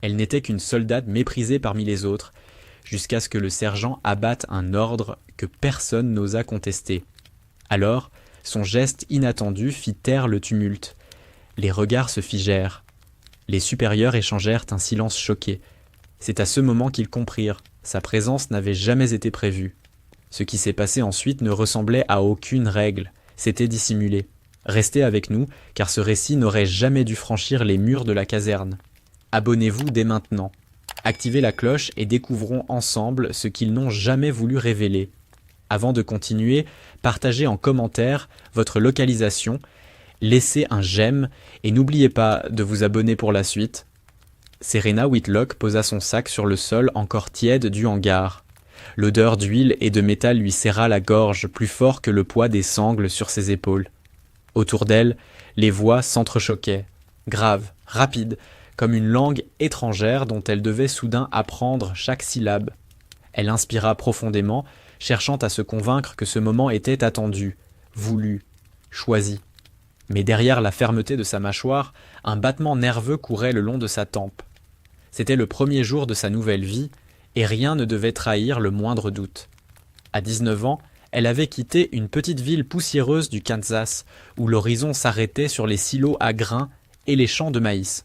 Elle n'était qu'une soldate méprisée parmi les autres, jusqu'à ce que le sergent abatte un ordre que personne n'osa contester. Alors, son geste inattendu fit taire le tumulte. Les regards se figèrent. Les supérieurs échangèrent un silence choqué. C'est à ce moment qu'ils comprirent. Sa présence n'avait jamais été prévue. Ce qui s'est passé ensuite ne ressemblait à aucune règle. C'était dissimulé. Restez avec nous, car ce récit n'aurait jamais dû franchir les murs de la caserne. Abonnez-vous dès maintenant. Activez la cloche et découvrons ensemble ce qu'ils n'ont jamais voulu révéler. Avant de continuer, partagez en commentaire votre localisation, laissez un j'aime et n'oubliez pas de vous abonner pour la suite. Serena Whitlock posa son sac sur le sol encore tiède du hangar. L'odeur d'huile et de métal lui serra la gorge plus fort que le poids des sangles sur ses épaules. Autour d'elle, les voix s'entrechoquaient, graves, rapides, comme une langue étrangère dont elle devait soudain apprendre chaque syllabe. Elle inspira profondément, cherchant à se convaincre que ce moment était attendu, voulu, choisi. Mais derrière la fermeté de sa mâchoire, un battement nerveux courait le long de sa tempe. C'était le premier jour de sa nouvelle vie, et rien ne devait trahir le moindre doute. À 19 ans, elle avait quitté une petite ville poussiéreuse du Kansas, où l'horizon s'arrêtait sur les silos à grains et les champs de maïs.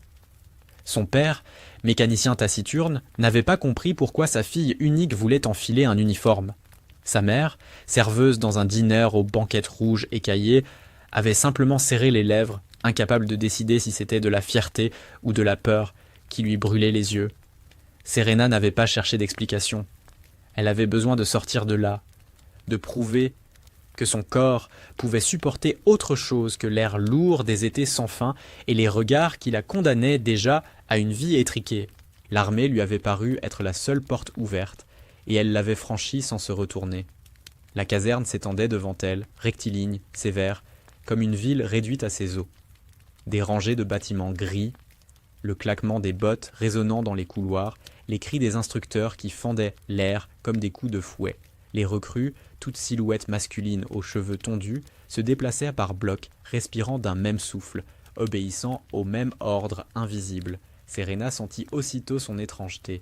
Son père, mécanicien taciturne, n'avait pas compris pourquoi sa fille unique voulait enfiler un uniforme. Sa mère, serveuse dans un diner aux banquettes rouges écaillées, avait simplement serré les lèvres, incapable de décider si c'était de la fierté ou de la peur qui lui brûlait les yeux. Serena n'avait pas cherché d'explication. Elle avait besoin de sortir de là, de prouver que son corps pouvait supporter autre chose que l'air lourd des étés sans fin et les regards qui la condamnaient déjà à une vie étriquée. L'armée lui avait paru être la seule porte ouverte, et elle l'avait franchie sans se retourner. La caserne s'étendait devant elle, rectiligne, sévère, comme une ville réduite à ses os. Des rangées de bâtiments gris, le claquement des bottes résonnant dans les couloirs, les cris des instructeurs qui fendaient l'air comme des coups de fouet. Les recrues, toutes silhouettes masculines aux cheveux tondus, se déplaçaient par blocs, respirant d'un même souffle, obéissant au même ordre invisible. Serena sentit aussitôt son étrangeté.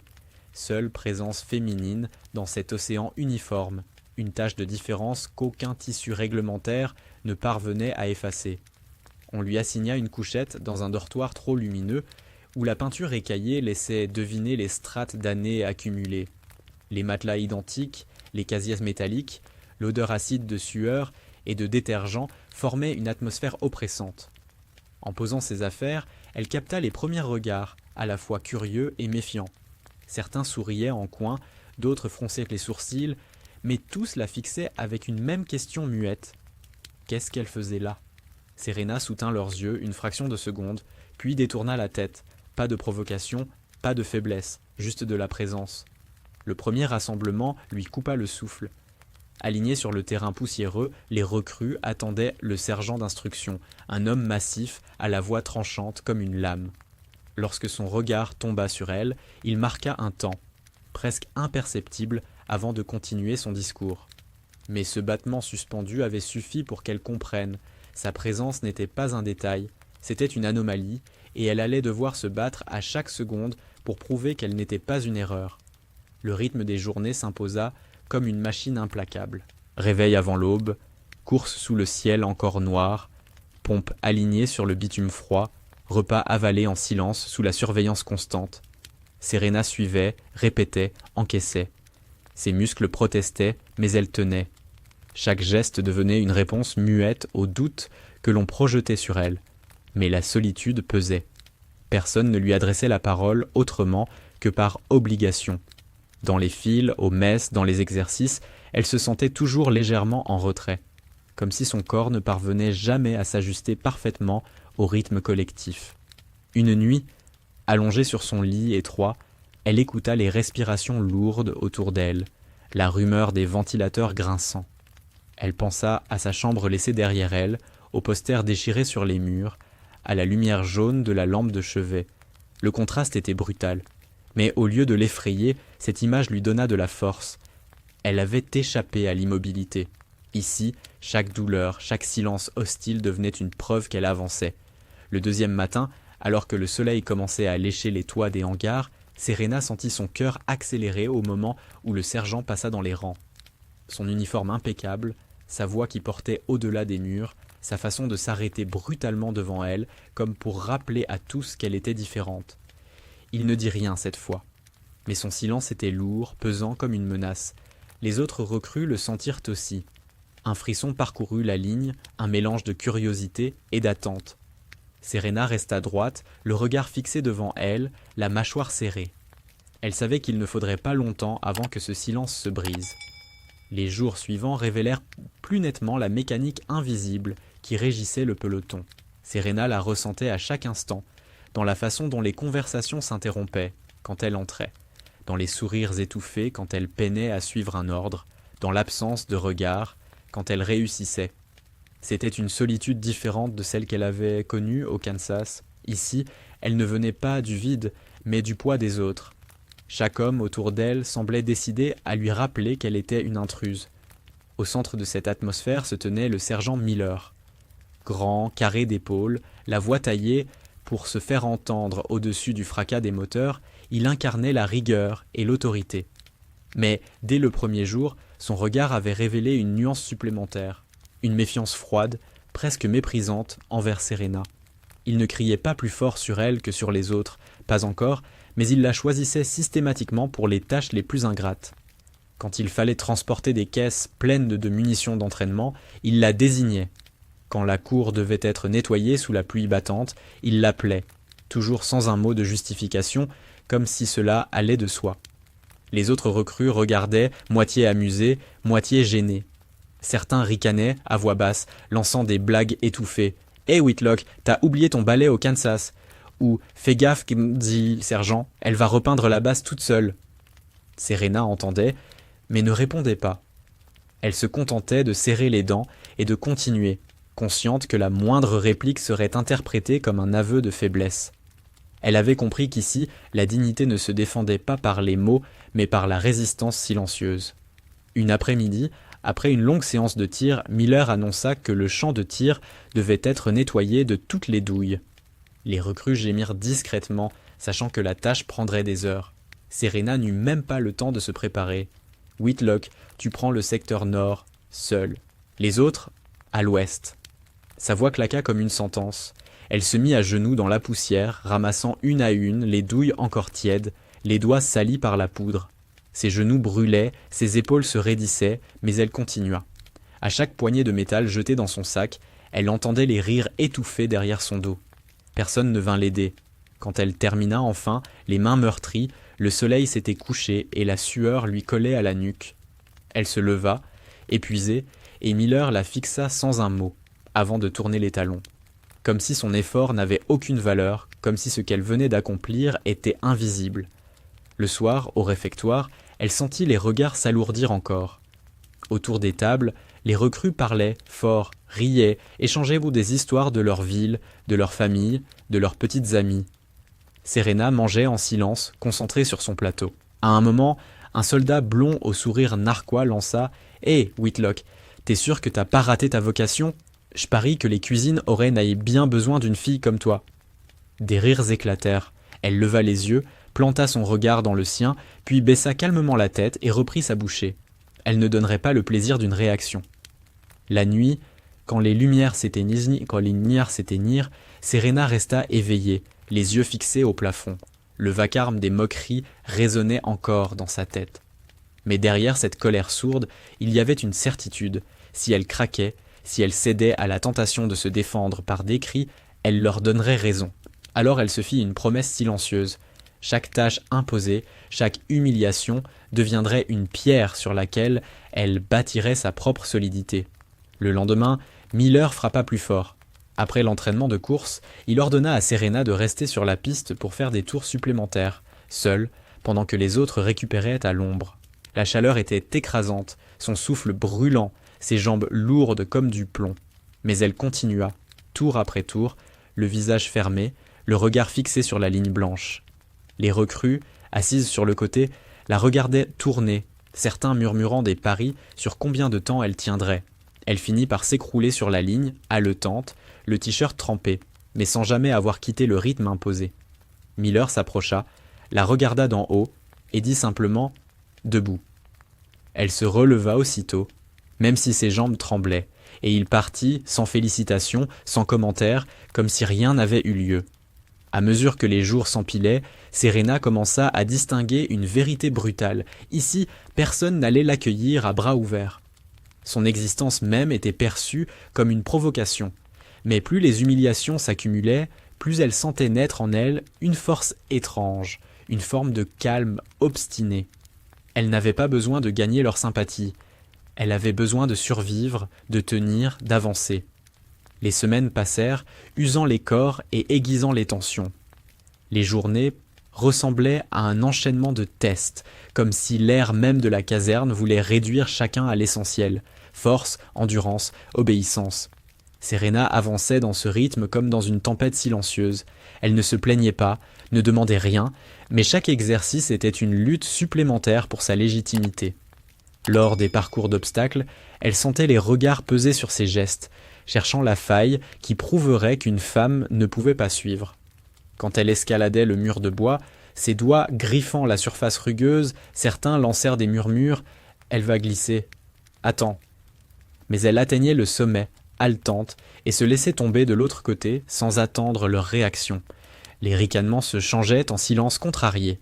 Seule présence féminine dans cet océan uniforme, une tache de différence qu'aucun tissu réglementaire ne parvenait à effacer. On lui assigna une couchette dans un dortoir trop lumineux, où la peinture écaillée laissait deviner les strates d'années accumulées. Les matelas identiques, les casiers métalliques, l'odeur acide de sueur et de détergent formaient une atmosphère oppressante. En posant ses affaires, elle capta les premiers regards, à la fois curieux et méfiants. Certains souriaient en coin, d'autres fronçaient les sourcils, mais tous la fixaient avec une même question muette. Qu'est-ce qu'elle faisait là ? Serena soutint leurs yeux une fraction de seconde, puis détourna la tête. Pas de provocation, pas de faiblesse, juste de la présence. Le premier rassemblement lui coupa le souffle. Alignés sur le terrain poussiéreux, les recrues attendaient le sergent d'instruction, un homme massif à la voix tranchante comme une lame. Lorsque son regard tomba sur elle, il marqua un temps, presque imperceptible, avant de continuer son discours. Mais ce battement suspendu avait suffi pour qu'elle comprenne. Sa présence n'était pas un détail, c'était une anomalie, et elle allait devoir se battre à chaque seconde pour prouver qu'elle n'était pas une erreur. Le rythme des journées s'imposa comme une machine implacable. Réveil avant l'aube, course sous le ciel encore noir, pompe alignée sur le bitume froid, repas avalé en silence sous la surveillance constante. Serena suivait, répétait, encaissait. Ses muscles protestaient, mais elle tenait. Chaque geste devenait une réponse muette aux doutes que l'on projetait sur elle. Mais la solitude pesait. Personne ne lui adressait la parole autrement que par obligation. Dans les files, aux messes, dans les exercices, elle se sentait toujours légèrement en retrait, comme si son corps ne parvenait jamais à s'ajuster parfaitement au rythme collectif. Une nuit, allongée sur son lit étroit, elle écouta les respirations lourdes autour d'elle, la rumeur des ventilateurs grinçants. Elle pensa à sa chambre laissée derrière elle, aux posters déchirés sur les murs, à la lumière jaune de la lampe de chevet. Le contraste était brutal. Mais au lieu de l'effrayer, cette image lui donna de la force. Elle avait échappé à l'immobilité. Ici, chaque douleur, chaque silence hostile devenait une preuve qu'elle avançait. Le deuxième matin, Alors que le soleil commençait à lécher les toits des hangars, Serena sentit son cœur accélérer au moment où le sergent passa dans les rangs. Son uniforme impeccable, sa voix qui portait au-delà des murs, sa façon de s'arrêter brutalement devant elle, comme pour rappeler à tous qu'elle était différente. Il ne dit rien cette fois. Mais son silence était lourd, pesant comme une menace. Les autres recrues le sentirent aussi. Un frisson parcourut la ligne, un mélange de curiosité et d'attente. Serena resta droite, le regard fixé devant elle, la mâchoire serrée. Elle savait qu'il ne faudrait pas longtemps avant que ce silence se brise. Les jours suivants révélèrent plus nettement la mécanique invisible qui régissait le peloton. Serena la ressentait à chaque instant, dans la façon dont les conversations s'interrompaient quand elle entrait, dans les sourires étouffés quand elle peinait à suivre un ordre, dans l'absence de regard quand elle réussissait. C'était une solitude différente de celle qu'elle avait connue au Kansas. Ici, elle ne venait pas du vide, mais du poids des autres. Chaque homme autour d'elle semblait décidé à lui rappeler qu'elle était une intruse. Au centre de cette atmosphère se tenait le sergent Miller. Grand, carré d'épaules, la voix taillée pour se faire entendre au-dessus du fracas des moteurs, il incarnait la rigueur et l'autorité. Mais, dès le premier jour, son regard avait révélé une nuance supplémentaire, une méfiance froide, presque méprisante envers Serena. Il ne criait pas plus fort sur elle que sur les autres, pas encore, mais il la choisissait systématiquement pour les tâches les plus ingrates. Quand il fallait transporter des caisses pleines de munitions d'entraînement, il la désignait. Quand la cour devait être nettoyée sous la pluie battante, il l'appelait, toujours sans un mot de justification, comme si cela allait de soi. Les autres recrues regardaient, moitié amusés, moitié gênés. Certains ricanaient à voix basse, lançant des blagues étouffées. « Hé Whitlock, t'as oublié ton balai au Kansas !» Ou « Fais gaffe, dit le sergent, elle va repeindre la base toute seule. » Serena entendait, mais ne répondait pas. Elle se contentait de serrer les dents et de continuer, consciente que la moindre réplique serait interprétée comme un aveu de faiblesse. Elle avait compris qu'ici, la dignité ne se défendait pas par les mots, mais par la résistance silencieuse. Une après-midi, après une longue séance de tir, Miller annonça que le champ de tir devait être nettoyé de toutes les douilles. Les recrues gémirent discrètement, sachant que la tâche prendrait des heures. Serena n'eut même pas le temps de se préparer. « Whitlock, tu prends le secteur nord, seul. Les autres, à l'ouest. » Sa voix claqua comme une sentence. Elle se mit à genoux dans la poussière, ramassant une à une les douilles encore tièdes, les doigts salis par la poudre. Ses genoux brûlaient, ses épaules se raidissaient, mais elle continua. À chaque poignée de métal jetée dans son sac, elle entendait les rires étouffés derrière son dos. Personne ne vint l'aider. Quand elle termina enfin, les mains meurtries, le soleil s'était couché et la sueur lui collait à la nuque. Elle se leva, épuisée, et Miller la fixa sans un mot, avant de tourner les talons. Comme si son effort n'avait aucune valeur, comme si ce qu'elle venait d'accomplir était invisible. Le soir, au réfectoire, elle sentit les regards s'alourdir encore. Autour des tables, les recrues parlaient, fort, riaient, échangeaient des histoires de leur ville, de leur famille, de leurs petites amies. Serena mangeait en silence, concentrée sur son plateau. À un moment, un soldat blond au sourire narquois lança « Hé, Whitlock, t'es sûr que t'as pas raté ta vocation ? Je parie que les cuisines auraient bien besoin d'une fille comme toi. » Des rires éclatèrent. Elle leva les yeux, planta son regard dans le sien, puis baissa calmement la tête et reprit sa bouchée. Elle ne donnerait pas le plaisir d'une réaction. La nuit, quand les lumières s'éteignirent, Serena resta éveillée, les yeux fixés au plafond. Le vacarme des moqueries résonnait encore dans sa tête. Mais derrière cette colère sourde, il y avait une certitude. Si elle craquait, si elle cédait à la tentation de se défendre par des cris, elle leur donnerait raison. Alors elle se fit une promesse silencieuse. Chaque tâche imposée, chaque humiliation deviendrait une pierre sur laquelle elle bâtirait sa propre solidité. Le lendemain, Miller frappa plus fort. Après l'entraînement de course, il ordonna à Serena de rester sur la piste pour faire des tours supplémentaires, seule, pendant que les autres récupéraient à l'ombre. La chaleur était écrasante, son souffle brûlant, ses jambes lourdes comme du plomb. Mais elle continua, tour après tour, le visage fermé, le regard fixé sur la ligne blanche. Les recrues, assises sur le côté, la regardaient tourner, certains murmurant des paris sur combien de temps elle tiendrait. Elle finit par s'écrouler sur la ligne, haletante, le t-shirt trempé. mais sans jamais avoir quitté le rythme imposé. Miller s'approcha, la regarda d'en haut et dit simplement « Debout ». Elle se releva aussitôt, même si ses jambes tremblaient, et il partit sans félicitations, sans commentaires, comme si rien n'avait eu lieu. À mesure que les jours s'empilaient, Serena commença à distinguer une vérité brutale. Ici, personne n'allait l'accueillir à bras ouverts. Son existence même était perçue comme une provocation. Mais plus les humiliations s'accumulaient, plus elle sentait naître en elle une force étrange, une forme de calme obstiné. Elle n'avait pas besoin de gagner leur sympathie. Elle avait besoin de survivre, de tenir, d'avancer. Les semaines passèrent, usant les corps et aiguisant les tensions. Les journées ressemblaient à un enchaînement de tests, comme si l'air même de la caserne voulait réduire chacun à l'essentiel. Force, endurance, obéissance. Serena avançait dans ce rythme comme dans une tempête silencieuse. Elle ne se plaignait pas, ne demandait rien, mais chaque exercice était une lutte supplémentaire pour sa légitimité. Lors des parcours d'obstacles, elle sentait les regards peser sur ses gestes, cherchant la faille qui prouverait qu'une femme ne pouvait pas suivre. Quand elle escaladait le mur de bois, ses doigts griffant la surface rugueuse, certains lancèrent des murmures « Elle va glisser. Attends ». Mais elle atteignait le sommet, haletante, et se laissait tomber de l'autre côté sans attendre leur réaction. Les ricanements se changeaient en silence contrarié.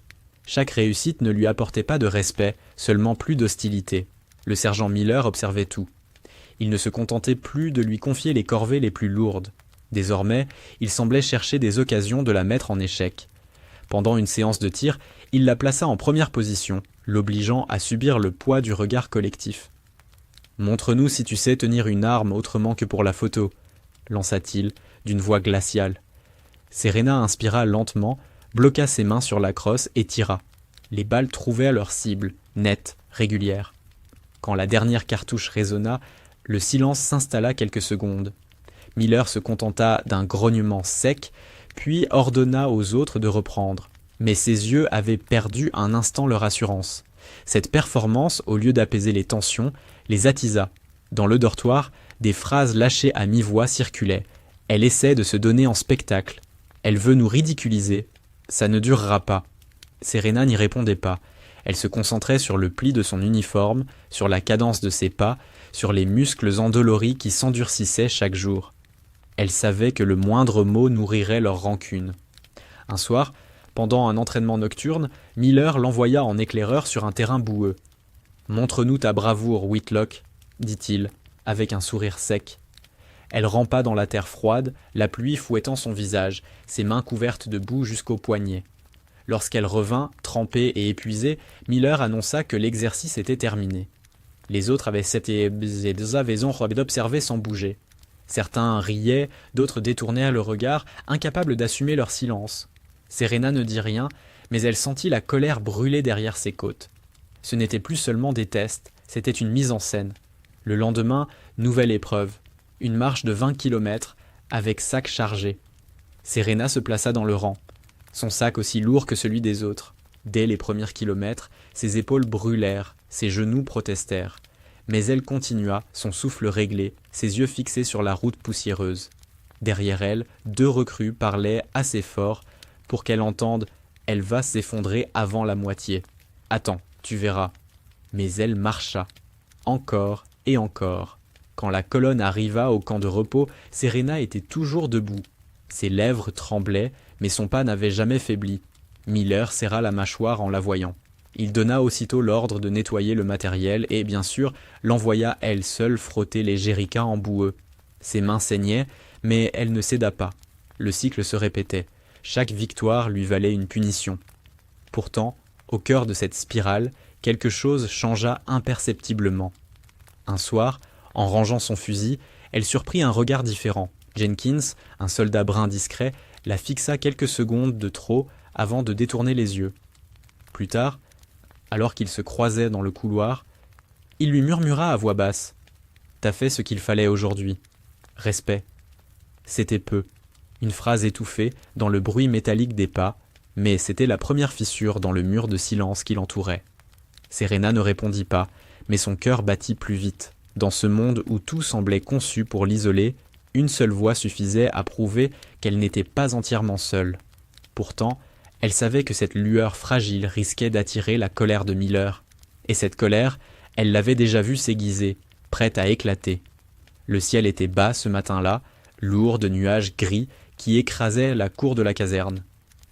Chaque réussite ne lui apportait pas de respect, seulement plus d'hostilité. Le sergent Miller observait tout. Il ne se contentait plus de lui confier les corvées les plus lourdes. Désormais, il semblait chercher des occasions de la mettre en échec. Pendant une séance de tir, il la plaça en première position, l'obligeant à subir le poids du regard collectif. « Montre-nous si tu sais tenir une arme autrement que pour la photo », lança-t-il, d'une voix glaciale. Serena inspira lentement, bloqua ses mains sur la crosse et tira. Les balles trouvaient leur cible, nette, régulière. Quand la dernière cartouche résonna, le silence s'installa quelques secondes. Miller se contenta d'un grognement sec, puis ordonna aux autres de reprendre. Mais ses yeux avaient perdu un instant leur assurance. Cette performance, au lieu d'apaiser les tensions, les attisa. Dans le dortoir, des phrases lâchées à mi-voix circulaient. Elle essaie de se donner en spectacle. Elle veut nous ridiculiser. Ça ne durera pas. Serena n'y répondait pas. Elle se concentrait sur le pli de son uniforme, sur la cadence de ses pas, sur les muscles endoloris qui s'endurcissaient chaque jour. Elle savait que le moindre mot nourrirait leur rancune. Un soir, pendant un entraînement nocturne, Miller l'envoya en éclaireur sur un terrain boueux. « Montre-nous ta bravoure, Whitlock », dit-il, avec un sourire sec. Elle rampa dans la terre froide, la pluie fouettant son visage, ses mains couvertes de boue jusqu'aux poignets. Lorsqu'elle revint, trempée et épuisée, Miller annonça que l'exercice était terminé. Les autres avaient d'observer sans bouger. Certains riaient, d'autres détournèrent le regard, incapables d'assumer leur silence. Serena ne dit rien, mais elle sentit la colère brûler derrière ses côtes. Ce n'était plus seulement des tests, c'était une mise en scène. Le lendemain, nouvelle épreuve. Une marche de 20 kilomètres, avec sac chargé. Serena se plaça dans le rang. Son sac aussi lourd que celui des autres. Dès les premiers kilomètres, ses épaules brûlèrent, ses genoux protestèrent. Mais elle continua, son souffle réglé, ses yeux fixés sur la route poussiéreuse. Derrière elle, 2 recrues parlaient assez fort pour qu'elle entende « Elle va s'effondrer avant la moitié. Attends, tu verras. » Mais elle marcha, encore et encore. Quand la colonne arriva au camp de repos, Serena était toujours debout. Ses lèvres tremblaient, mais son pas n'avait jamais faibli. Miller serra la mâchoire en la voyant. Il donna aussitôt l'ordre de nettoyer le matériel et, bien sûr, l'envoya elle seule frotter les jerrycans en boueux. Ses mains saignaient, mais elle ne céda pas. Le cycle se répétait. Chaque victoire lui valait une punition. Pourtant, au cœur de cette spirale, quelque chose changea imperceptiblement. Un soir, en rangeant son fusil, elle surprit un regard différent. Jenkins, un soldat brun discret, la fixa quelques secondes de trop avant de détourner les yeux. Plus tard, alors qu'ils se croisaient dans le couloir, il lui murmura à voix basse « T'as fait ce qu'il fallait aujourd'hui. Respect. » C'était peu. Une phrase étouffée dans le bruit métallique des pas, mais c'était la première fissure dans le mur de silence qui l'entourait. Serena ne répondit pas, mais son cœur battit plus vite. Dans ce monde où tout semblait conçu pour l'isoler, Une seule voix suffisait à prouver qu'elle n'était pas entièrement seule. Pourtant, elle savait que cette lueur fragile risquait d'attirer la colère de Miller. Et cette colère, elle l'avait déjà vue s'aiguiser, prête à éclater. Le ciel était bas ce matin-là, lourd de nuages gris qui écrasaient la cour de la caserne.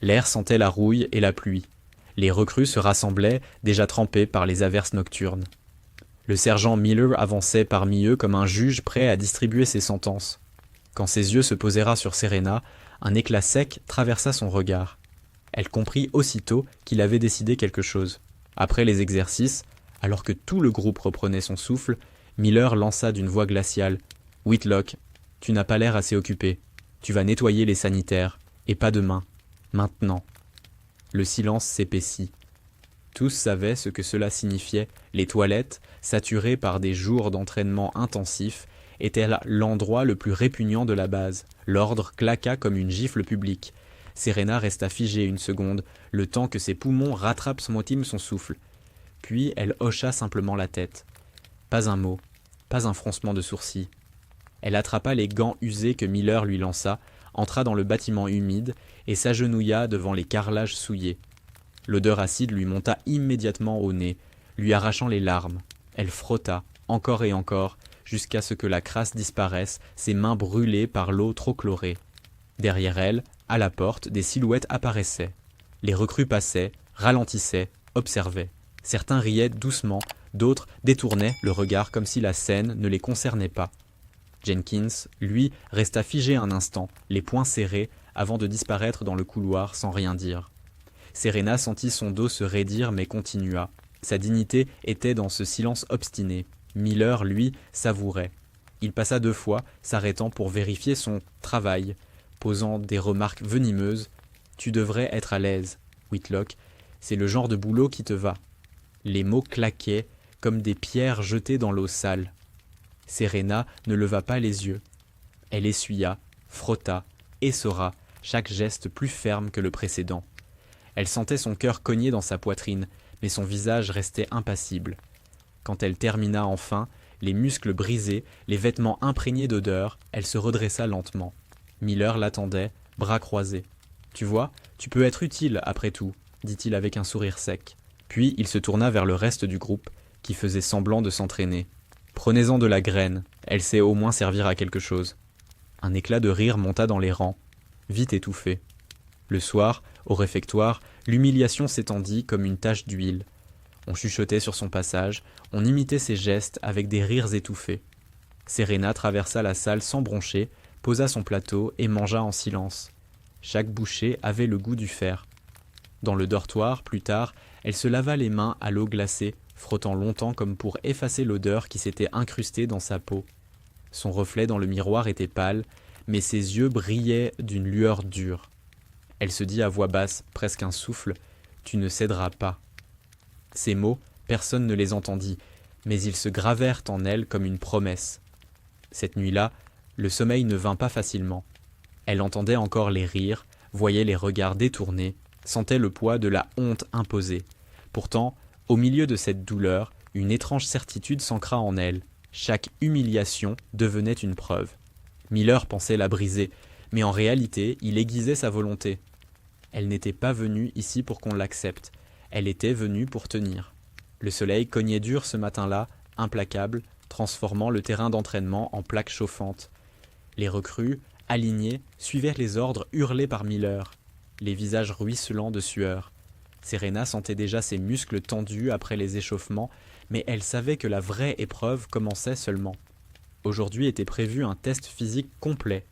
L'air sentait la rouille et la pluie. Les recrues se rassemblaient, déjà trempées par les averses nocturnes. Le sergent Miller avançait parmi eux comme un juge prêt à distribuer ses sentences. Quand ses yeux se posèrent sur Serena, un éclat sec traversa son regard. Elle comprit aussitôt qu'il avait décidé quelque chose. Après les exercices, alors que tout le groupe reprenait son souffle, Miller lança d'une voix glaciale « Whitlock, tu n'as pas l'air assez occupé. Tu vas nettoyer les sanitaires, et pas demain. Maintenant. » Le silence s'épaissit. Tous savaient ce que cela signifiait. Les toilettes, saturées par des jours d'entraînement intensif, étaient l'endroit le plus répugnant de la base. L'ordre claqua comme une gifle publique. Serena resta figée une seconde, le temps que ses poumons rattrapent son souffle. Puis elle hocha simplement la tête. Pas un mot, pas un froncement de sourcils. Elle attrapa les gants usés que Miller lui lança, entra dans le bâtiment humide et s'agenouilla devant les carrelages souillés. L'odeur acide lui monta immédiatement au nez, lui arrachant les larmes. Elle frotta, encore et encore, jusqu'à ce que la crasse disparaisse, ses mains brûlées par l'eau trop chlorée. Derrière elle, à la porte, des silhouettes apparaissaient. Les recrues passaient, ralentissaient, observaient. Certains riaient doucement, d'autres détournaient le regard comme si la scène ne les concernait pas. Jenkins, lui, resta figé un instant, les poings serrés, avant de disparaître dans le couloir sans rien dire. Serena sentit son dos se raidir mais continua. Sa dignité était dans ce silence obstiné. Miller, lui, savourait. Il passa 2 fois, s'arrêtant pour vérifier son travail, posant des remarques venimeuses. « Tu devrais être à l'aise, Whitlock, c'est le genre de boulot qui te va. » Les mots claquaient comme des pierres jetées dans l'eau sale. Serena ne leva pas les yeux. Elle essuya, frotta, essora, chaque geste plus ferme que le précédent. Elle sentait son cœur cogner dans sa poitrine, mais son visage restait impassible. Quand elle termina enfin, les muscles brisés, les vêtements imprégnés d'odeur, elle se redressa lentement. Miller l'attendait, bras croisés. « Tu vois, tu peux être utile après tout, » dit-il avec un sourire sec. Puis il se tourna vers le reste du groupe, qui faisait semblant de s'entraîner. « Prenez-en de la graine, elle sait au moins servir à quelque chose. » Un éclat de rire monta dans les rangs, vite étouffé. Le soir, au réfectoire, l'humiliation s'étendit comme une tache d'huile. On chuchotait sur son passage, on imitait ses gestes avec des rires étouffés. Serena traversa la salle sans broncher, posa son plateau et mangea en silence. Chaque bouchée avait le goût du fer. Dans le dortoir, plus tard, elle se lava les mains à l'eau glacée, frottant longtemps comme pour effacer l'odeur qui s'était incrustée dans sa peau. Son reflet dans le miroir était pâle, mais ses yeux brillaient d'une lueur dure. Elle se dit à voix basse, presque un souffle, « Tu ne céderas pas ». Ces mots, personne ne les entendit, mais ils se gravèrent en elle comme une promesse. Cette nuit-là, le sommeil ne vint pas facilement. Elle entendait encore les rires, voyait les regards détournés, sentait le poids de la honte imposée. Pourtant, au milieu de cette douleur, une étrange certitude s'ancra en elle. Chaque humiliation devenait une preuve. Miller pensait la briser, mais en réalité, il aiguisait sa volonté. Elle n'était pas venue ici pour qu'on l'accepte. Elle était venue pour tenir. Le soleil cognait dur ce matin-là, implacable, transformant le terrain d'entraînement en plaque chauffante. Les recrues, alignés, suivaient les ordres hurlés par Miller, les visages ruisselants de sueur. Serena sentait déjà ses muscles tendus après les échauffements, mais elle savait que la vraie épreuve commençait seulement. Aujourd'hui était prévu un test physique complet.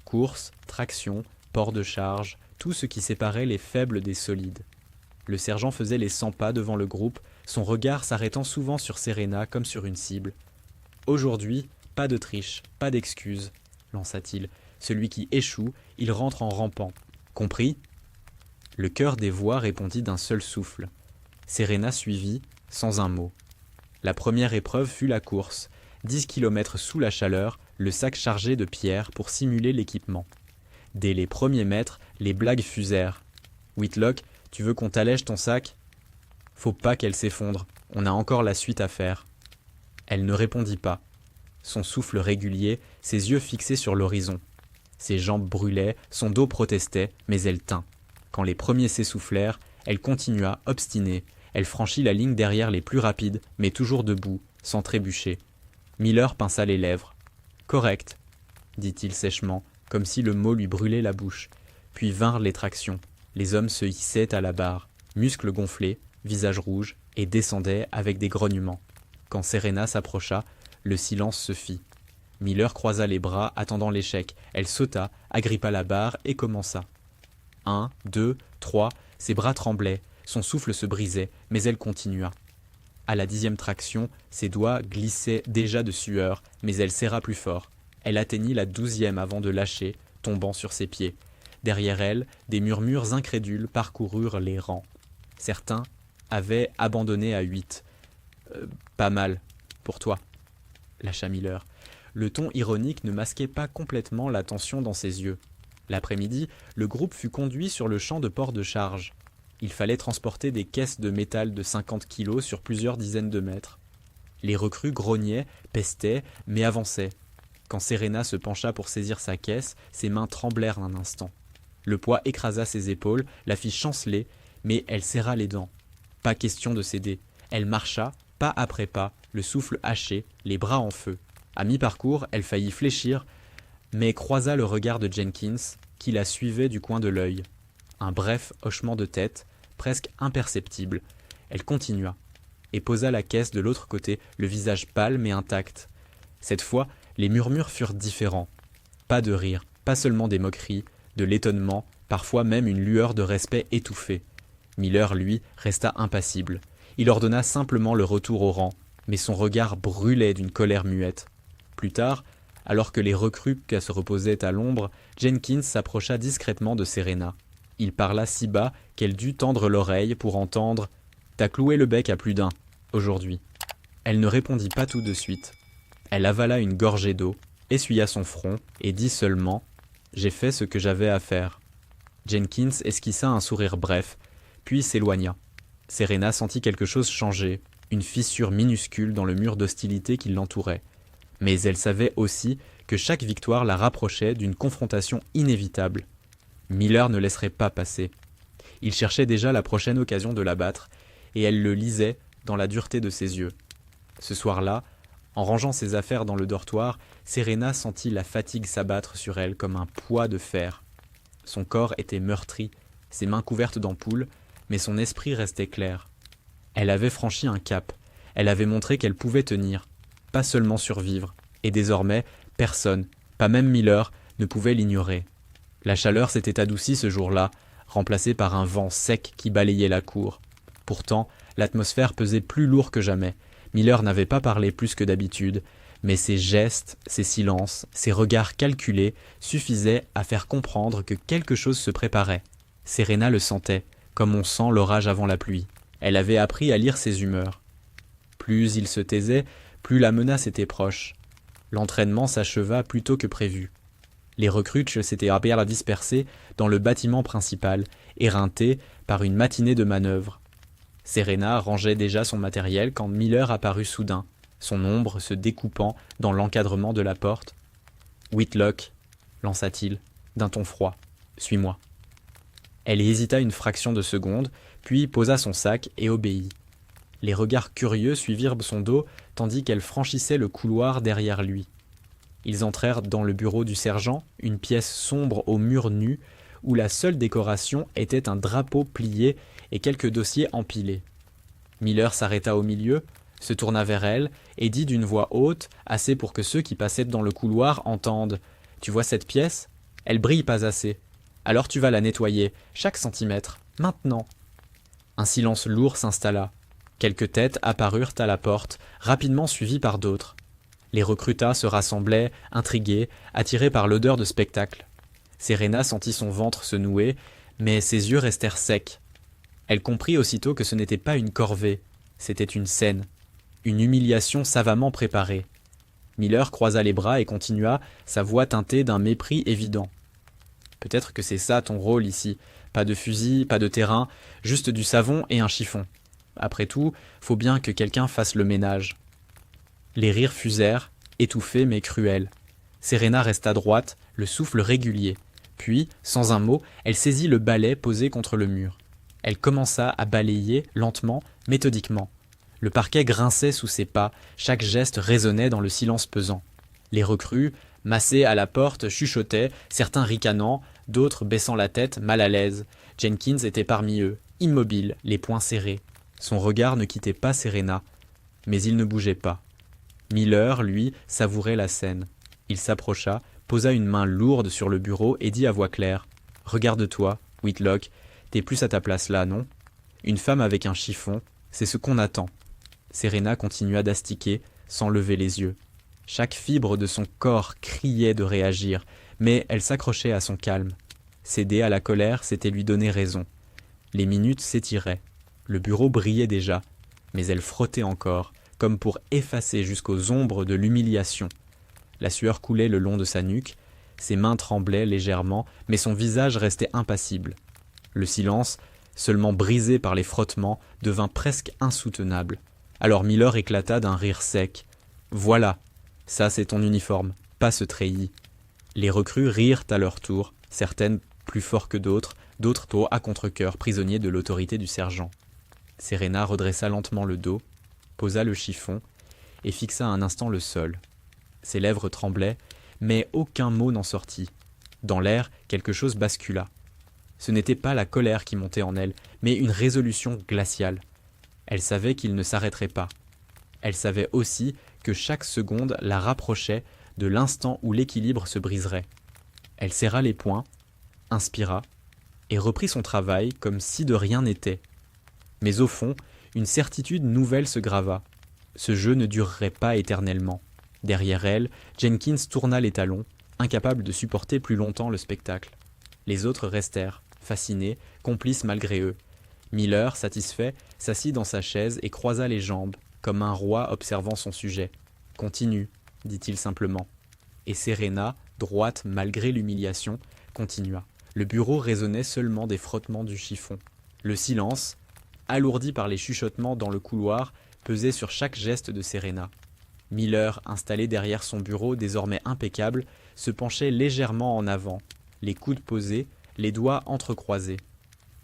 Course, traction, port de charge, tout ce qui séparait les faibles des solides. Le sergent faisait les 100 pas devant le groupe, son regard s'arrêtant souvent sur Serena comme sur une cible. « Aujourd'hui, pas de triche, pas d'excuses, » lança-t-il. « Celui qui échoue, il rentre en rampant. Compris ?» Le chœur des voix répondit d'un seul souffle. Serena suivit, sans un mot. La première épreuve fut la course. 10 kilomètres sous la chaleur, le sac chargé de pierres pour simuler l'équipement. Dès les premiers mètres, les blagues fusèrent. « Whitlock, tu veux qu'on t'allège ton sac ?»« Faut pas qu'elle s'effondre, on a encore la suite à faire. » Elle ne répondit pas. son souffle régulier, ses yeux fixés sur l'horizon. Ses jambes brûlaient, son dos protestait, mais elle tint. Quand les premiers s'essoufflèrent, elle continua, obstinée. Elle franchit la ligne derrière les plus rapides, mais toujours debout, sans trébucher. Miller pinça les lèvres. « Correct, » dit-il sèchement, comme si le mot lui brûlait la bouche. Puis vinrent les tractions. Les hommes se hissaient à la barre, muscles gonflés, visage rouge, et descendaient avec des grognements. Quand Serena s'approcha, le silence se fit. Miller croisa les bras, attendant l'échec. Elle sauta, agrippa la barre et commença. 1, 2, 3, ses bras tremblaient, son souffle se brisait, mais elle continua. À la 10e traction, ses doigts glissaient déjà de sueur, mais elle serra plus fort. Elle atteignit la 12e avant de lâcher, tombant sur ses pieds. Derrière elle, des murmures incrédules parcoururent les rangs. Certains avaient abandonné à 8. Pas mal, pour toi, lâcha Miller. Le ton ironique ne masquait pas complètement la tension dans ses yeux. L'après-midi, le groupe fut conduit sur le champ de port de charge. Il fallait transporter des caisses de métal de 50 kilos sur plusieurs dizaines de mètres. Les recrues grognaient, pestaient, mais avançaient. Quand Serena se pencha pour saisir sa caisse, ses mains tremblèrent un instant. Le poids écrasa ses épaules, la fit chanceler, mais elle serra les dents. Pas question de céder. Elle marcha, pas après pas, le souffle haché, les bras en feu. À mi-parcours, elle faillit fléchir, mais croisa le regard de Jenkins, qui la suivait du coin de l'œil. Un bref hochement de tête, presque imperceptible. Elle continua, et posa la caisse de l'autre côté, le visage pâle mais intact. Cette fois, les murmures furent différents. Pas de rire, pas seulement des moqueries, de l'étonnement, parfois même une lueur de respect étouffée. Miller, lui, resta impassible. Il ordonna simplement le retour au rang, mais son regard brûlait d'une colère muette. Plus tard, alors que les recrues se reposaient à l'ombre, Jenkins s'approcha discrètement de Serena. Il parla si bas qu'elle dut tendre l'oreille pour entendre « T'as cloué le bec à plus d'un, aujourd'hui. » Elle ne répondit pas tout de suite. Elle avala une gorgée d'eau, essuya son front et dit seulement « J'ai fait ce que j'avais à faire. » Jenkins esquissa un sourire bref, puis s'éloigna. Serena sentit quelque chose changer, une fissure minuscule dans le mur d'hostilité qui l'entourait. Mais elle savait aussi que chaque victoire la rapprochait d'une confrontation inévitable. Miller ne laisserait pas passer. Il cherchait déjà la prochaine occasion de la battre, et elle le lisait dans la dureté de ses yeux. Ce soir-là, en rangeant ses affaires dans le dortoir, Serena sentit la fatigue s'abattre sur elle comme un poids de fer. Son corps était meurtri, ses mains couvertes d'ampoules, mais son esprit restait clair. Elle avait franchi un cap, elle avait montré qu'elle pouvait tenir, pas seulement survivre, et désormais, personne, pas même Miller, ne pouvait l'ignorer. La chaleur s'était adoucie ce jour-là, remplacée par un vent sec qui balayait la cour. Pourtant, l'atmosphère pesait plus lourd que jamais. Miller n'avait pas parlé plus que d'habitude, mais ses gestes, ses silences, ses regards calculés suffisaient à faire comprendre que quelque chose se préparait. Serena le sentait, comme on sent l'orage avant la pluie. Elle avait appris à lire ses humeurs. Plus il se taisait, plus la menace était proche. L'entraînement s'acheva plus tôt que prévu. Les recrues s'étaient bien dispersées dans le bâtiment principal, éreintées par une matinée de manœuvres. Serena rangeait déjà son matériel quand Miller apparut soudain, son ombre se découpant dans l'encadrement de la porte. « Whitlock, » lança-t-il, d'un ton froid, « suis-moi. » Elle hésita une fraction de seconde, puis posa son sac et obéit. Les regards curieux suivirent son dos tandis qu'elle franchissait le couloir derrière lui. Ils entrèrent dans le bureau du sergent, une pièce sombre aux murs nus, où la seule décoration était un drapeau plié et quelques dossiers empilés. Miller s'arrêta au milieu, se tourna vers elle et dit d'une voix haute, assez pour que ceux qui passaient dans le couloir entendent « Tu vois cette pièce ? Elle brille pas assez. Alors tu vas la nettoyer, chaque centimètre, maintenant. » Un silence lourd s'installa. Quelques têtes apparurent à la porte, rapidement suivies par d'autres. Les recrutas se rassemblaient, intrigués, attirés par l'odeur de spectacle. Serena sentit son ventre se nouer, mais ses yeux restèrent secs. Elle comprit aussitôt que ce n'était pas une corvée, c'était une scène, une humiliation savamment préparée. Miller croisa les bras et continua, sa voix teintée d'un mépris évident. « Peut-être que c'est ça ton rôle ici, pas de fusil, pas de terrain, juste du savon et un chiffon. Après tout, faut bien que quelqu'un fasse le ménage. » Les rires fusèrent, étouffée mais cruelle. Serena resta droite, le souffle régulier. Puis, sans un mot, elle saisit le balai posé contre le mur. Elle commença à balayer lentement, méthodiquement. Le parquet grinçait sous ses pas, chaque geste résonnait dans le silence pesant. Les recrues, massées à la porte, chuchotaient, certains ricanant, d'autres baissant la tête, mal à l'aise. Jenkins était parmi eux, immobile, les poings serrés. Son regard ne quittait pas Serena, mais il ne bougeait pas. Miller, lui, savourait la scène. Il s'approcha, posa une main lourde sur le bureau et dit à voix claire « Regarde-toi, Whitlock, t'es plus à ta place là, non ? Une femme avec un chiffon, c'est ce qu'on attend. » Serena continua d'astiquer, sans lever les yeux. Chaque fibre de son corps criait de réagir, mais elle s'accrochait à son calme. Céder à la colère, c'était lui donner raison. Les minutes s'étiraient. Le bureau brillait déjà, mais elle frottait encore, comme pour effacer jusqu'aux ombres de l'humiliation. La sueur coulait le long de sa nuque, ses mains tremblaient légèrement, mais son visage restait impassible. Le silence, seulement brisé par les frottements, devint presque insoutenable. Alors Miller éclata d'un rire sec. « Voilà, ça c'est ton uniforme, pas ce treillis. » Les recrues rirent à leur tour, certaines plus fort que d'autres à contre-cœur, prisonniers de l'autorité du sergent. Serena redressa lentement le dos, posa le chiffon et fixa un instant le sol. Ses lèvres tremblaient, mais aucun mot n'en sortit. Dans l'air, quelque chose bascula. Ce n'était pas la colère qui montait en elle, mais une résolution glaciale. Elle savait qu'il ne s'arrêterait pas. Elle savait aussi que chaque seconde la rapprochait de l'instant où l'équilibre se briserait. Elle serra les poings, inspira, et reprit son travail comme si de rien n'était. Mais au fond, une certitude nouvelle se grava. Ce jeu ne durerait pas éternellement. Derrière elle, Jenkins tourna les talons, incapable de supporter plus longtemps le spectacle. Les autres restèrent, fascinés, complices malgré eux. Miller, satisfait, s'assit dans sa chaise et croisa les jambes, comme un roi observant son sujet. « Continue, dit-il simplement. Et Serena, droite malgré l'humiliation, continua. Le bureau résonnait seulement des frottements du chiffon. Le silence, alourdi par les chuchotements dans le couloir, pesait sur chaque geste de Serena. Miller, installé derrière son bureau désormais impeccable, se penchait légèrement en avant, les coudes posés, les doigts entrecroisés.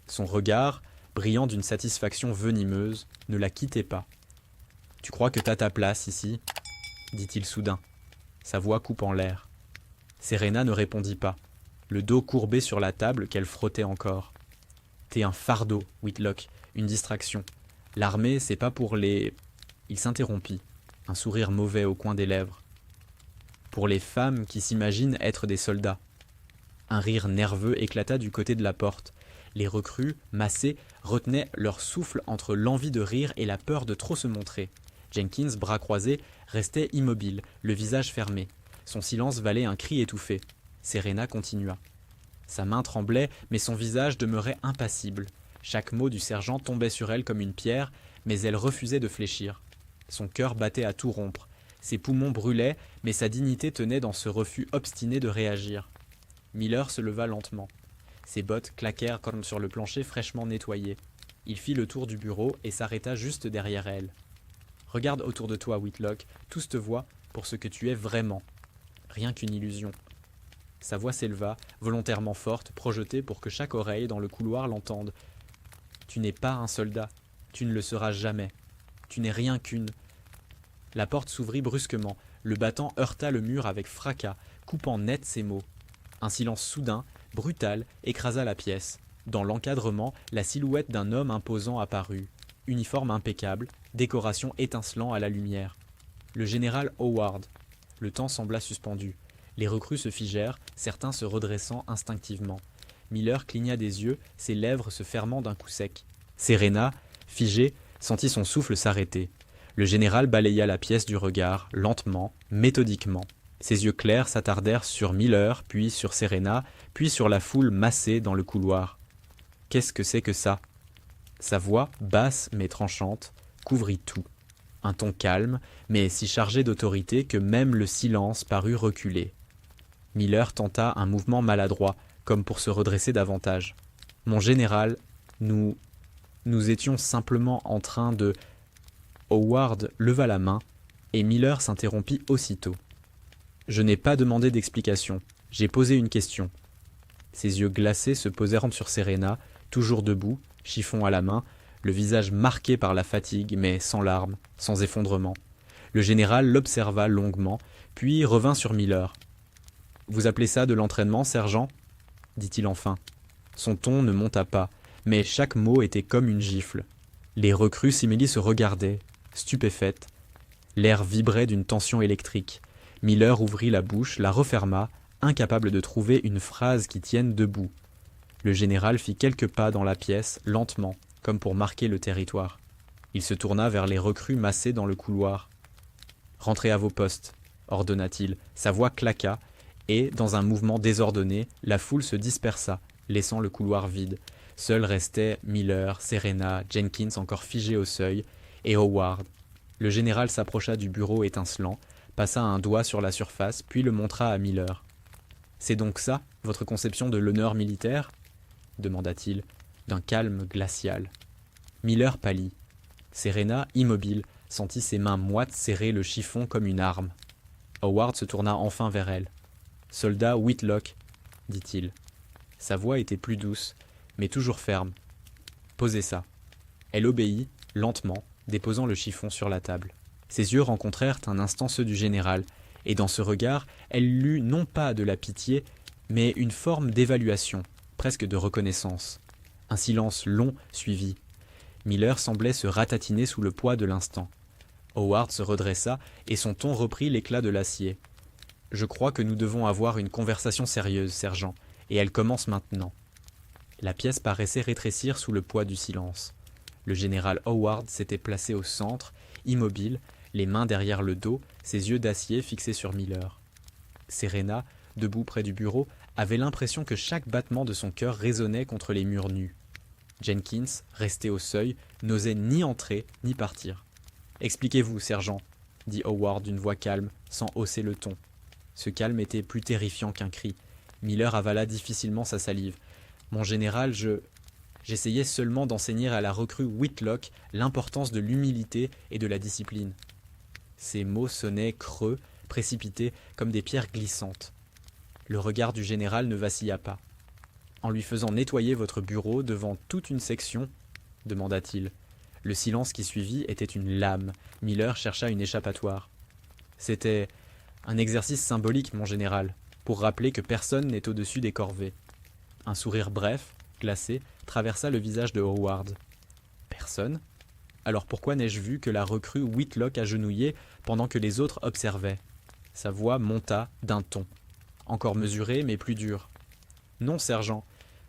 Son regard, brillant d'une satisfaction venimeuse, ne la quittait pas. « Tu crois que t'as ta place ici ?» dit-il soudain, sa voix coupant l'air. Serena ne répondit pas, le dos courbé sur la table qu'elle frottait encore. « T'es un fardeau, Whitlock, une distraction. L'armée, c'est pas pour les... » Il s'interrompit, un sourire mauvais au coin des lèvres. « Pour les femmes qui s'imaginent être des soldats. » Un rire nerveux éclata du côté de la porte. Les recrues, massées, retenaient leur souffle entre l'envie de rire et la peur de trop se montrer. Jenkins, bras croisés, restait immobile, le visage fermé. Son silence valait un cri étouffé. Serena continua. Sa main tremblait, mais son visage demeurait impassible. Chaque mot du sergent tombait sur elle comme une pierre, mais elle refusait de fléchir. Son cœur battait à tout rompre. Ses poumons brûlaient, mais sa dignité tenait dans ce refus obstiné de réagir. Miller se leva lentement. Ses bottes claquèrent comme sur le plancher fraîchement nettoyé. Il fit le tour du bureau et s'arrêta juste derrière elle. « Regarde autour de toi, Whitlock, tous te voient pour ce que tu es vraiment. Rien qu'une illusion. » Sa voix s'éleva, volontairement forte, projetée pour que chaque oreille dans le couloir l'entende. « Tu n'es pas un soldat, tu ne le seras jamais. Tu n'es rien qu'une... » La porte s'ouvrit brusquement, le battant heurta le mur avec fracas, coupant net ses mots. Un silence soudain, brutal, écrasa la pièce. Dans l'encadrement, la silhouette d'un homme imposant apparut. Uniforme impeccable, décoration étincelant à la lumière. Le général Howard. Le temps sembla suspendu. Les recrues se figèrent, certains se redressant instinctivement. Miller cligna des yeux, ses lèvres se fermant d'un coup sec. Serena, figée, sentit son souffle s'arrêter. Le général balaya la pièce du regard, lentement, méthodiquement. Ses yeux clairs s'attardèrent sur Miller, puis sur Serena, puis sur la foule massée dans le couloir. « Qu'est-ce que c'est que ça ?» Sa voix, basse mais tranchante, couvrit tout. Un ton calme, mais si chargé d'autorité que même le silence parut reculer. Miller tenta un mouvement maladroit, comme pour se redresser davantage. « Mon général, nous étions simplement en train de... » Howard leva la main, Et Miller s'interrompit aussitôt. Je n'ai pas demandé d'explication, j'ai posé une question. Ses yeux glacés se posèrent sur Serena, toujours debout, chiffon à la main, le visage marqué par la fatigue, mais sans larmes, sans effondrement. Le général l'observa longuement, puis revint sur Miller. « Vous appelez ça de l'entraînement, sergent ?» dit-il enfin. Son ton ne monta pas, mais chaque mot était comme une gifle. Les recrues simili se regardaient, stupéfaites. L'air vibrait d'une tension électrique. Miller ouvrit la bouche, la referma, incapable de trouver une phrase qui tienne debout. Le général fit quelques pas dans la pièce, lentement, comme pour marquer le territoire. Il se tourna vers les recrues massées dans le couloir. « Rentrez à vos postes », ordonna-t-il. Sa voix claqua, et, dans un mouvement désordonné, la foule se dispersa, laissant le couloir vide. Seuls restaient Miller, Serena, Jenkins encore figés au seuil, et Howard. Le général s'approcha du bureau étincelant, passa un doigt sur la surface, puis le montra à Miller. « C'est donc ça, votre conception de l'honneur militaire ?» demanda-t-il, d'un calme glacial. Miller pâlit. Serena, immobile, sentit ses mains moites serrer le chiffon comme une arme. Howard se tourna enfin vers elle. « Soldat Whitlock, » dit-il. Sa voix était plus douce, mais toujours ferme. « Posez ça. » Elle obéit, lentement, déposant le chiffon sur la table. Ses yeux rencontrèrent un instant ceux du général, et dans ce regard, elle lut non pas de la pitié, mais une forme d'évaluation, presque de reconnaissance. Un silence long suivit. Miller semblait se ratatiner sous le poids de l'instant. Howard se redressa, et son ton reprit l'éclat de l'acier. « Je crois que nous devons avoir une conversation sérieuse, sergent, et elle commence maintenant. » La pièce paraissait rétrécir sous le poids du silence. Le général Howard s'était placé au centre, immobile, les mains derrière le dos, ses yeux d'acier fixés sur Miller. Serena, debout près du bureau, avait l'impression que chaque battement de son cœur résonnait contre les murs nus. Jenkins, resté au seuil, n'osait ni entrer ni partir. « Expliquez-vous, sergent, » dit Howard d'une voix calme, sans hausser le ton. Ce calme était plus terrifiant qu'un cri. Miller avala difficilement sa salive. « Mon général, j'essayais seulement d'enseigner à la recrue Whitlock l'importance de l'humilité et de la discipline. » Ces mots sonnaient creux, précipités, comme des pierres glissantes. Le regard du général ne vacilla pas. « En lui faisant nettoyer votre bureau devant toute une section ?» demanda-t-il. Le silence qui suivit était une lame. Miller chercha une échappatoire. « C'était un exercice symbolique, mon général, pour rappeler que personne n'est au-dessus des corvées. » Un sourire bref, glacé, traversa le visage de Howard. « Personne ? Alors pourquoi n'ai-je vu que la recrue Whitlock agenouillée pendant que les autres observaient ?» Sa voix monta d'un ton, encore mesuré mais plus dur. « Non, sergent,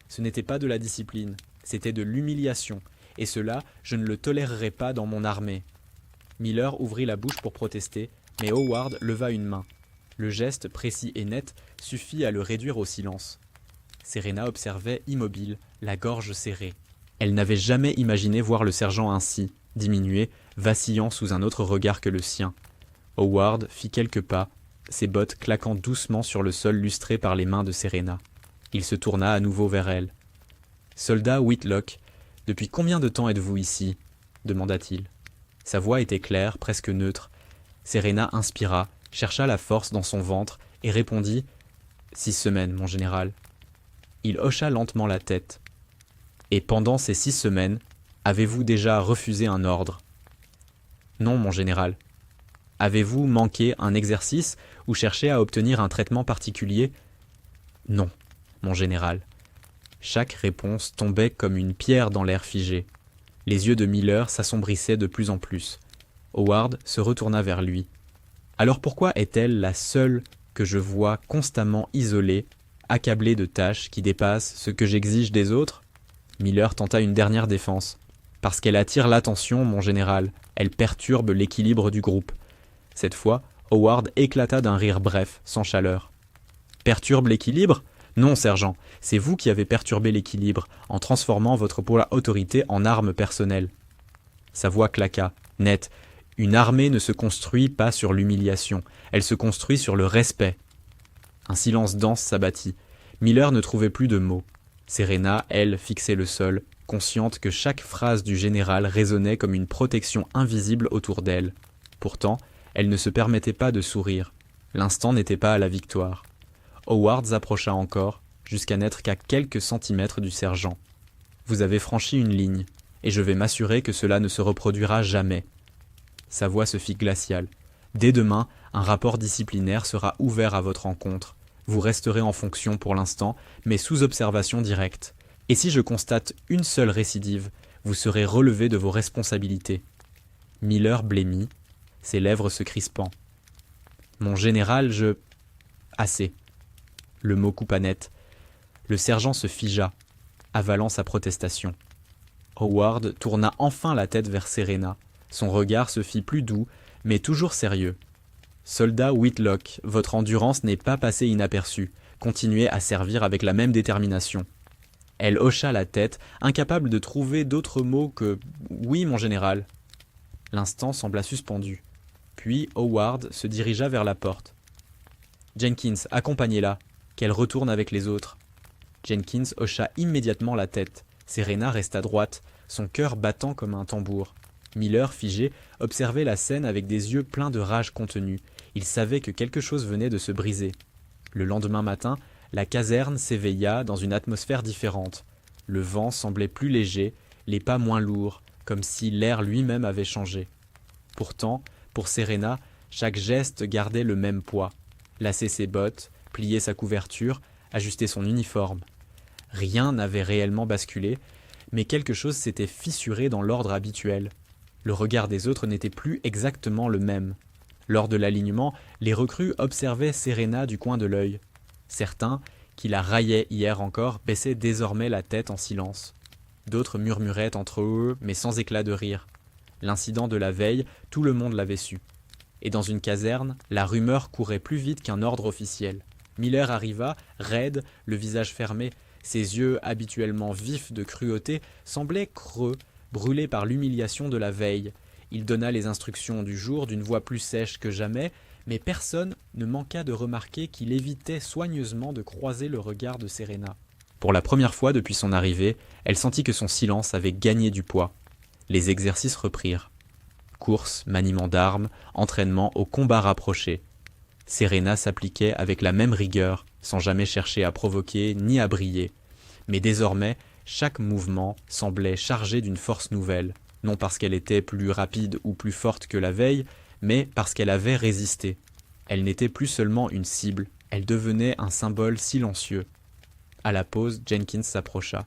ce n'était pas de la discipline, c'était de l'humiliation, et cela, je ne le tolérerai pas dans mon armée. » Miller ouvrit la bouche pour protester, mais Howard leva une main. Le geste, précis et net, suffit à le réduire au silence. Serena observait immobile, la gorge serrée. Elle n'avait jamais imaginé voir le sergent ainsi, diminué, vacillant sous un autre regard que le sien. Howard fit quelques pas, ses bottes claquant doucement sur le sol lustré par les mains de Serena. Il se tourna à nouveau vers elle. « Soldat Whitlock, depuis combien de temps êtes-vous ici ?» demanda-t-il. Sa voix était claire, presque neutre. Serena inspira, chercha la force dans son ventre et répondit « 6 semaines, mon général. » Il hocha lentement la tête. « Et pendant ces 6 semaines, avez-vous déjà refusé un ordre ?»« Non, mon général. » « Avez-vous manqué un exercice ou cherché à obtenir un traitement particulier ?»« Non, mon général. » Chaque réponse tombait comme une pierre dans l'air figé. Les yeux de Miller s'assombrissaient de plus en plus. Howard se retourna vers lui. « Alors pourquoi est-elle la seule que je vois constamment isolée, accablée de tâches qui dépassent ce que j'exige des autres ?» Miller tenta une dernière défense. « Parce qu'elle attire l'attention, mon général. Elle perturbe l'équilibre du groupe. » Cette fois, Howard éclata d'un rire bref, sans chaleur. « Perturbe l'équilibre ? Non, sergent, c'est vous qui avez perturbé l'équilibre en transformant votre autorité en arme personnelle. » Sa voix claqua, nette. « Une armée ne se construit pas sur l'humiliation, elle se construit sur le respect. » Un silence dense s'abattit. Miller ne trouvait plus de mots. Serena, elle, fixait le sol, consciente que chaque phrase du général résonnait comme une protection invisible autour d'elle. Pourtant, Elle ne se permettait pas de sourire. L'instant n'était pas à la victoire. Howard s'approcha encore, jusqu'à n'être qu'à quelques centimètres du sergent. « Vous avez franchi une ligne, et je vais m'assurer que cela ne se reproduira jamais. » Sa voix se fit glaciale. « Dès demain, un rapport disciplinaire sera ouvert à votre encontre. Vous resterez en fonction pour l'instant, mais sous observation directe. Et si je constate une seule récidive, vous serez relevé de vos responsabilités. » Miller blêmit, ses lèvres se crispant. « Mon général, je... » Assez. Le mot coupa net. Le sergent se figea, avalant sa protestation. Howard tourna enfin la tête vers Serena. Son regard se fit plus doux, mais toujours sérieux. « Soldat Whitlock, votre endurance n'est pas passée inaperçue. Continuez à servir avec la même détermination. » Elle hocha la tête, incapable de trouver d'autres mots que « Oui, mon général ». L'instant sembla suspendu. Puis Howard se dirigea vers la porte. « Jenkins, accompagnez-la, qu'elle retourne avec les autres. » Jenkins hocha immédiatement la tête. Serena resta droite, son cœur battant comme un tambour. Miller, figé, observait la scène avec des yeux pleins de rage contenue. Il savait que quelque chose venait de se briser. Le lendemain matin, la caserne s'éveilla dans une atmosphère différente. Le vent semblait plus léger, les pas moins lourds, comme si l'air lui-même avait changé. Pourtant, pour Serena, chaque geste gardait le même poids. Lasser ses bottes, plier sa couverture, ajuster son uniforme. Rien n'avait réellement basculé, mais quelque chose s'était fissuré dans l'ordre habituel. Le regard des autres n'était plus exactement le même. Lors de l'alignement, les recrues observaient Serena du coin de l'œil. Certains, qui la raillaient hier encore, baissaient désormais la tête en silence. D'autres murmuraient entre eux, mais sans éclat de rire. L'incident de la veille, tout le monde l'avait su. Et dans une caserne, la rumeur courait plus vite qu'un ordre officiel. Miller arriva, raide, le visage fermé. Ses yeux, habituellement vifs de cruauté, semblaient creux, brûlés par l'humiliation de la veille. Il donna les instructions du jour d'une voix plus sèche que jamais, mais personne ne manqua de remarquer qu'il évitait soigneusement de croiser le regard de Serena. Pour la première fois depuis son arrivée, elle sentit que son silence avait gagné du poids. Les exercices reprirent. Course, maniement d'armes, entraînement au combat rapproché. Serena s'appliquait avec la même rigueur, sans jamais chercher à provoquer ni à briller. Mais désormais, chaque mouvement semblait chargé d'une force nouvelle, non parce qu'elle était plus rapide ou plus forte que la veille, mais parce qu'elle avait résisté. Elle n'était plus seulement une cible, elle devenait un symbole silencieux. À la pause, Jenkins s'approcha.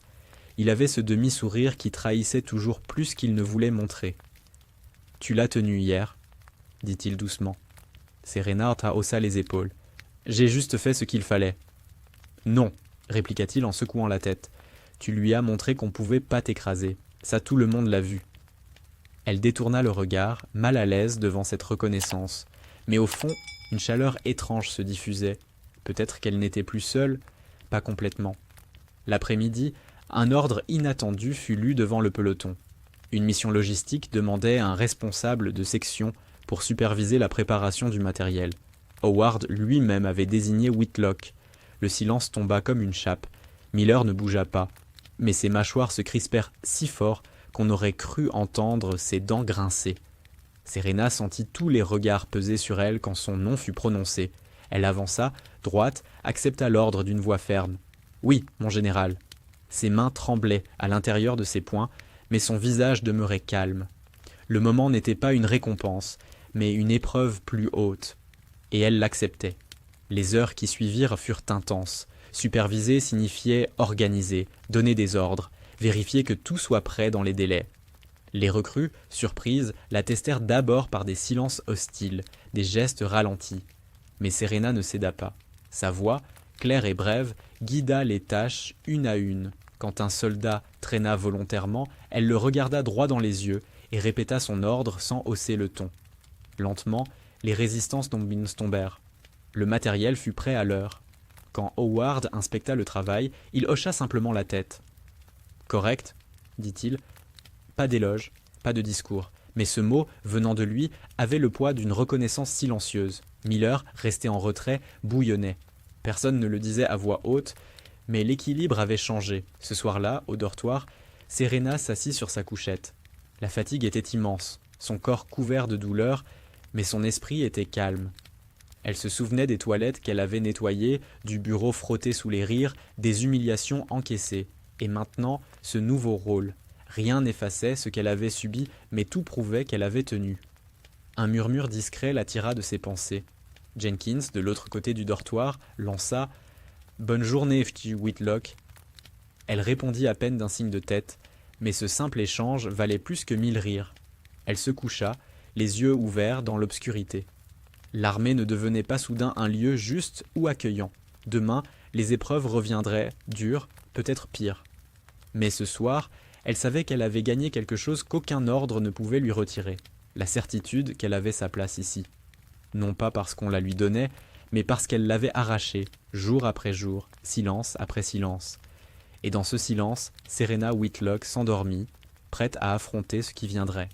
Il avait ce demi-sourire qui trahissait toujours plus qu'il ne voulait montrer. « Tu l'as tenue hier ?» dit-il doucement. Serena haussa les épaules. « J'ai juste fait ce qu'il fallait. »« Non, » répliqua-t-il en secouant la tête. « Tu lui as montré qu'on pouvait pas t'écraser. Ça, tout le monde l'a vu. » Elle détourna le regard, mal à l'aise devant cette reconnaissance. Mais au fond, une chaleur étrange se diffusait. Peut-être qu'elle n'était plus seule, pas complètement. L'après-midi, un ordre inattendu fut lu devant le peloton. Une mission logistique demandait un responsable de section pour superviser la préparation du matériel. Howard lui-même avait désigné Whitlock. Le silence tomba comme une chape. Miller ne bougea pas, mais ses mâchoires se crispèrent si fort qu'on aurait cru entendre ses dents grincer. Serena sentit tous les regards peser sur elle quand son nom fut prononcé. Elle avança, droite, accepta l'ordre d'une voix ferme. « Oui, mon général. » Ses mains tremblaient à l'intérieur de ses poings, mais son visage demeurait calme. Le moment n'était pas une récompense, mais une épreuve plus haute. Et elle l'acceptait. Les heures qui suivirent furent intenses. Superviser signifiait organiser, donner des ordres, vérifier que tout soit prêt dans les délais. Les recrues, surprises, la testèrent d'abord par des silences hostiles, des gestes ralentis. Mais Serena ne céda pas. Sa voix, claire et brève, guida les tâches une à une. Quand un soldat traîna volontairement, elle le regarda droit dans les yeux et répéta son ordre sans hausser le ton. Lentement, les résistances tombèrent. Le matériel fut prêt à l'heure. Quand Howard inspecta le travail, il hocha simplement la tête. « Correct, » dit-il. Pas d'éloge, pas de discours. Mais ce mot, venant de lui, avait le poids d'une reconnaissance silencieuse. Miller, resté en retrait, bouillonnait. Personne ne le disait à voix haute, mais l'équilibre avait changé. Ce soir-là, au dortoir, Serena s'assit sur sa couchette. La fatigue était immense, son corps couvert de douleur, Mais son esprit était calme. Elle se souvenait des toilettes qu'elle avait nettoyées, du bureau frotté sous les rires, des humiliations encaissées. Et maintenant, ce nouveau rôle. Rien n'effaçait ce qu'elle avait subi, mais tout prouvait qu'elle avait tenu. Un murmure discret l'attira de ses pensées. Jenkins, de l'autre côté du dortoir, lança « Bonne journée, Whitlock ». Elle répondit à peine d'un signe de tête, mais ce simple échange valait plus que 1000 rires. Elle se coucha, les yeux ouverts dans l'obscurité. L'armée ne devenait pas soudain un lieu juste ou accueillant. Demain, les épreuves reviendraient, dures, peut-être pires. Mais ce soir, elle savait qu'elle avait gagné quelque chose qu'aucun ordre ne pouvait lui retirer, la certitude qu'elle avait sa place ici. Non pas parce qu'on la lui donnait, mais parce qu'elle l'avait arrachée, jour après jour, silence après silence. Et dans ce silence, Serena Whitlock s'endormit, prête à affronter ce qui viendrait.